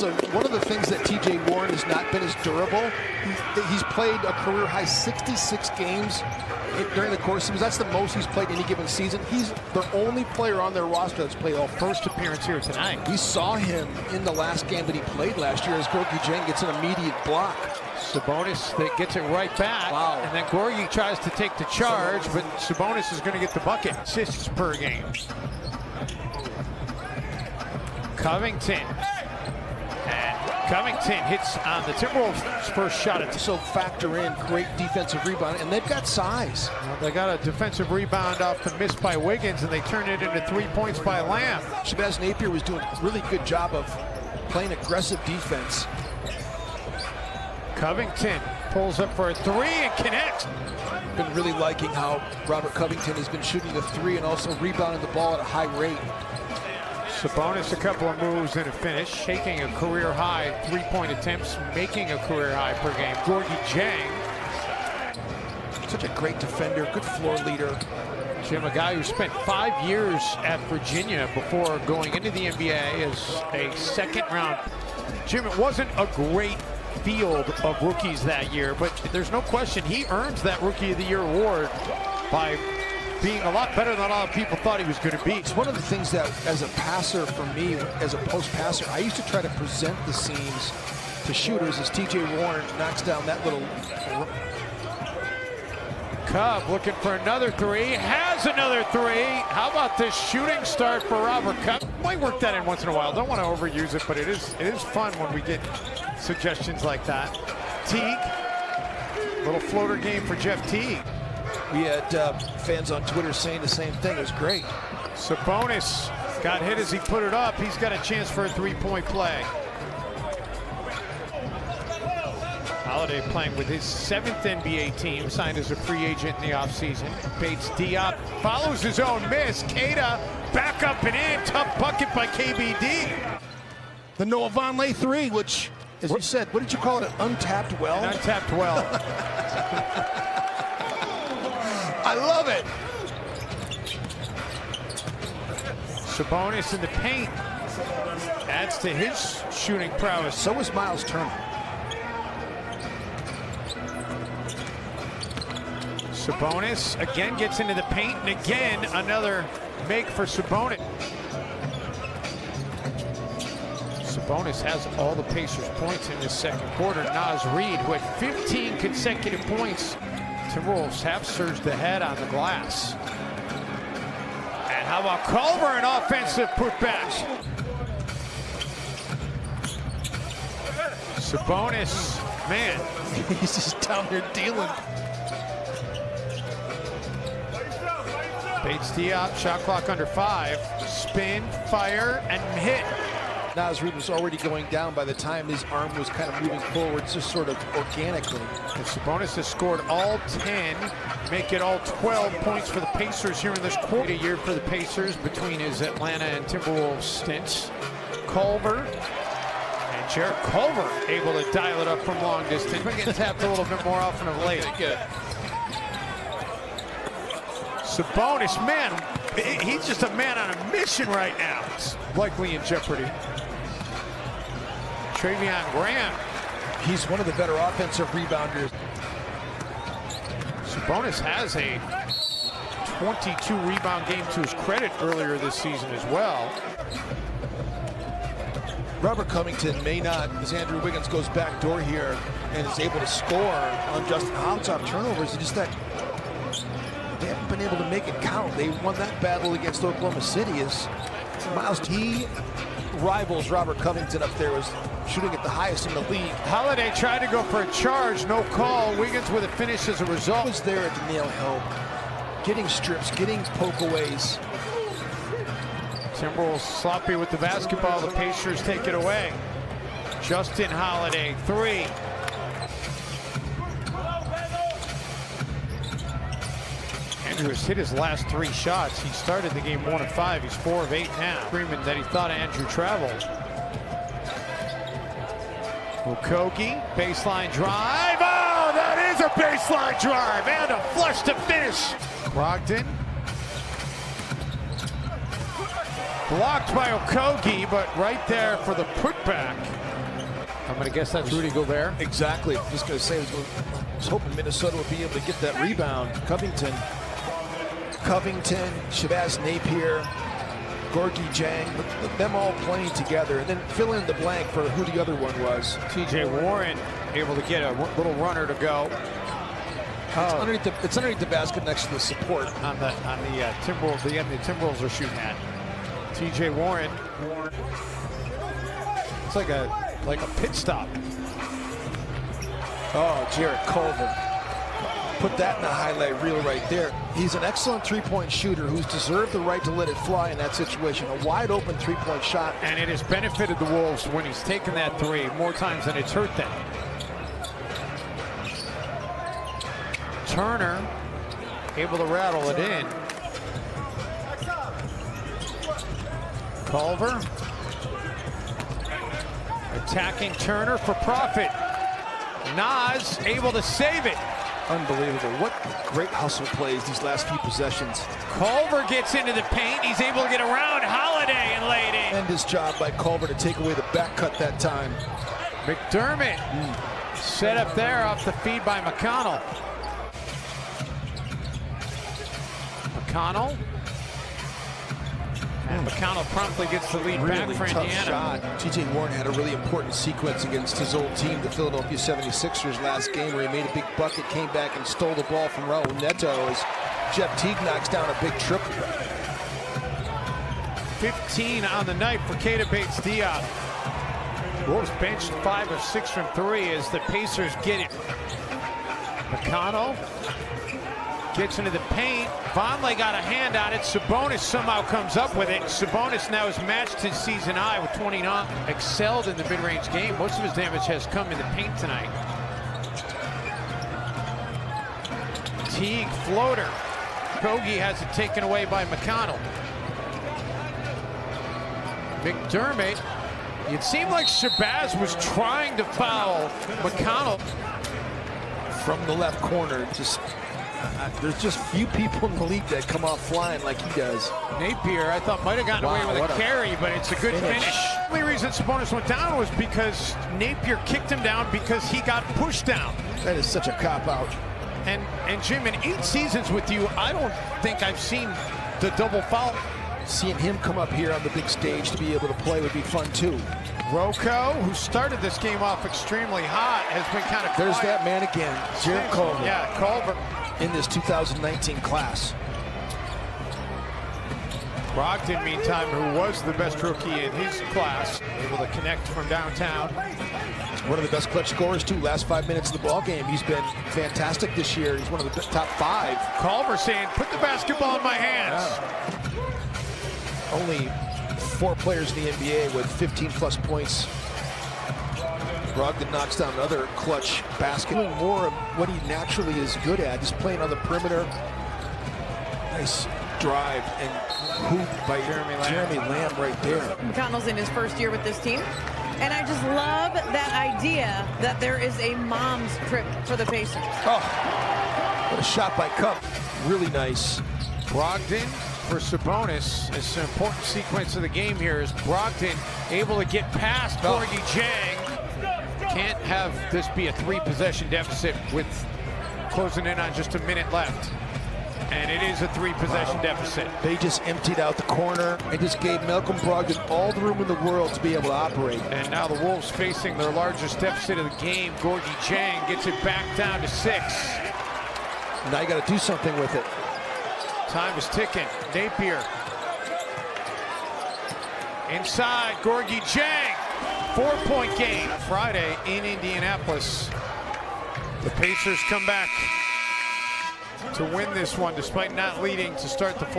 also, one of the things that T.J. Warren has not been as durable. He's played a career-high 66 games during the course of that's the most he's played any given season. He's the only player on their roster that's played all first appearance here tonight. We saw him in the last game that he played last year as Gorgui Dieng gets an immediate block. Sabonis that gets it right back. Wow. And then Gorgui tries to take the charge, but Sabonis is going to get the bucket. Assists per game. Covington. And Covington hits on the Timberwolves' first shot. So factor in great defensive rebound, and they've got size. Well, they got a defensive rebound off the miss by Wiggins, and they turn it into 3 points by Lamb. Shabazz Napier was doing a really good job of playing aggressive defense. Covington pulls up for a three and connects. Been really liking how Robert Covington has been shooting the three and also rebounding the ball at a high rate. Sabonis a couple of moves and a finish, taking a career high 3-point attempts, making a career high per game. Gorgui Dieng. Such a great defender, good floor leader. Jim, a guy who spent 5 years at Virginia before going into the NBA as a second round. Jim, it wasn't a great field of rookies that year, but there's no question he earns that Rookie of the Year award by being a lot better than a lot of people thought he was going to be. It's one of the things that, as a passer for me, as a post passer, I used to try to present the seams to shooters as T.J. Warren knocks down that little. Cub looking for another three, has another three. How about this shooting start for Robert Cub? Might work that in once in a while. Don't want to overuse it, but it is fun when we get suggestions like that. Teague, little floater game for Jeff Teague. We had fans on Twitter saying the same thing. It was great. Sabonis got hit as he put it up. He's got a chance for a 3-point play. Holiday playing with his 7th NBA team, signed as a free agent in the offseason. Bates Diop follows his own miss. Queta back up and in. Tough bucket by KBD. The Noah Vonleh three, which, as you said, what did you call it? An untapped well? An untapped well. I love it. Sabonis in the paint adds to his shooting prowess. So is Miles Turner. Sabonis again gets into the paint, and again another make for Sabonis. Sabonis has all the Pacers points in this second quarter. Naz Reid, who had 15 consecutive points. Timberwolves have surged ahead on the glass. And how about Culver, an offensive putback? Sabonis, man. He's just down there dealing. Bates Diop, shot clock under 5. Spin, fire, and hit. Naz Reid was already going down by the time his arm was kind of moving forward, just sort of organically. And Sabonis has scored all 10, make it all 12 points for the Pacers here in this quarter. A year for the Pacers between his Atlanta and Timberwolves stints. Culver, and Jarrett Culver able to dial it up from long distance. We're getting tapped a little bit more often of late. Good. Sabonis, man, he's just a man on a mission right now. It's likely in jeopardy. Treveon Graham. He's one of the better offensive rebounders. Sabonis has a 22 rebound game to his credit earlier this season as well. Robert Covington may not, as Andrew Wiggins goes back door here and is able to score on Justin Howard's off turnovers. It's just that they haven't been able to make it count. They won that battle against Oklahoma City. As Miles, he rivals Robert Covington up there as shooting at the highest in the league. Holiday tried to go for a charge, no call. Wiggins with a finish as a result. Was there to nail help, getting strips, getting pokeaways. Timberwolves sloppy with the basketball. The Pacers take it away. Justin Holiday, 3. Andrew has hit his last 3 shots. He started the game 1 of 5. He's 4 of 8 now. Screaming that he thought Andrew traveled. Okogie, baseline drive. Oh, that is a baseline drive and a flush to finish. Brogdon. Blocked by Okogie, but right there for the putback. I'm going to guess that's Rudy Gobert. Exactly. Just going to say, I was hoping Minnesota would be able to get that rebound. Covington, Shabazz Napier, Gorgie Jang, them all playing together, and then fill in the blank for who the other one was. TJ Warren able to get a little runner to go. It's underneath the basket next to the support. On the Timberwolves, the Timberwolves are shooting at. TJ Warren. It's like a pit stop. Oh, Jarrett Culver. Put that in the highlight reel right there. He's an excellent three-point shooter who's deserved the right to let it fly in that situation. A wide open three-point shot. And it has benefited the Wolves when he's taken that three more times than it's hurt them. Turner able to rattle it in. Culver attacking Turner for profit. Nas able to save it. Unbelievable. What great hustle plays these last few possessions. Culver gets into the paint. He's able to get around Holiday and laid in. And his job by Culver to take away the back cut that time. McDermott set up there off the feed by McConnell. And McConnell promptly gets the lead back for tough Indiana. Shot. TJ Warren had a really important sequence against his old team, the Philadelphia 76ers, last game where he made a big bucket, came back and stole the ball from Raul Neto as Jeff Teague knocks down a big triple. 15 on the night for Keita Bates-Diop. Wolves benched 5 of 6 from 3 as the Pacers get it. McConnell gets into the paint. Vonleh got a hand on it. Sabonis somehow comes up with it. Sabonis now has matched his season high with 29. Excelled in the mid-range game. Most of his damage has come in the paint tonight. Teague floater. Kogi has it taken away by McConnell. McDermott. It seemed like Shabazz was trying to foul McConnell. From the left corner, there's just few people in the league that come off flying like he does. Napier, I thought, might have gotten away with a carry, but it's a good finish. The only reason Sabonis went down was because Napier kicked him down because he got pushed down. That is such a cop-out. And Jim, in 8 seasons with you, I don't think I've seen the double foul. Seeing him come up here on the big stage to be able to play would be fun too. Rocco, who started this game off extremely hot, has been kind of There's quiet. that man again, Jarrett Culver. Yeah, Culver. In this 2019 class. Brogdon, meantime, who was the best rookie in his class, able to connect from downtown. One of the best clutch scorers too. Last 5 minutes of the ball game, he's been fantastic this year. He's one of the top 5. Culver saying, "Put the basketball in my hands." Yeah. Only 4 players in the NBA with 15+ points. Brogdon knocks down another clutch basket. Doing more of what he naturally is good at, just playing on the perimeter. Nice drive and hoop by Jeremy Lamb right there. McConnell's in his first year with this team. And I just love that idea that there is a mom's trip for the Pacers. Oh, what a shot by Cup. Really nice. Brogdon for Sabonis. It's an important sequence of the game here. Is Brogdon able to get past Gorgie Jang? Can't have this be a 3-possession deficit with closing in on just a minute left. And it is a 3-possession deficit. They just emptied out the corner and just gave Malcolm Brogdon all the room in the world to be able to operate. And now the Wolves facing their largest deficit of the game. Gorgie Jang gets it back down to 6. Now you got to do something with it. Time is ticking. Napier. Inside, Gorgie Jang. 4-point game. Friday in Indianapolis. The Pacers come back to win this one despite not leading to start the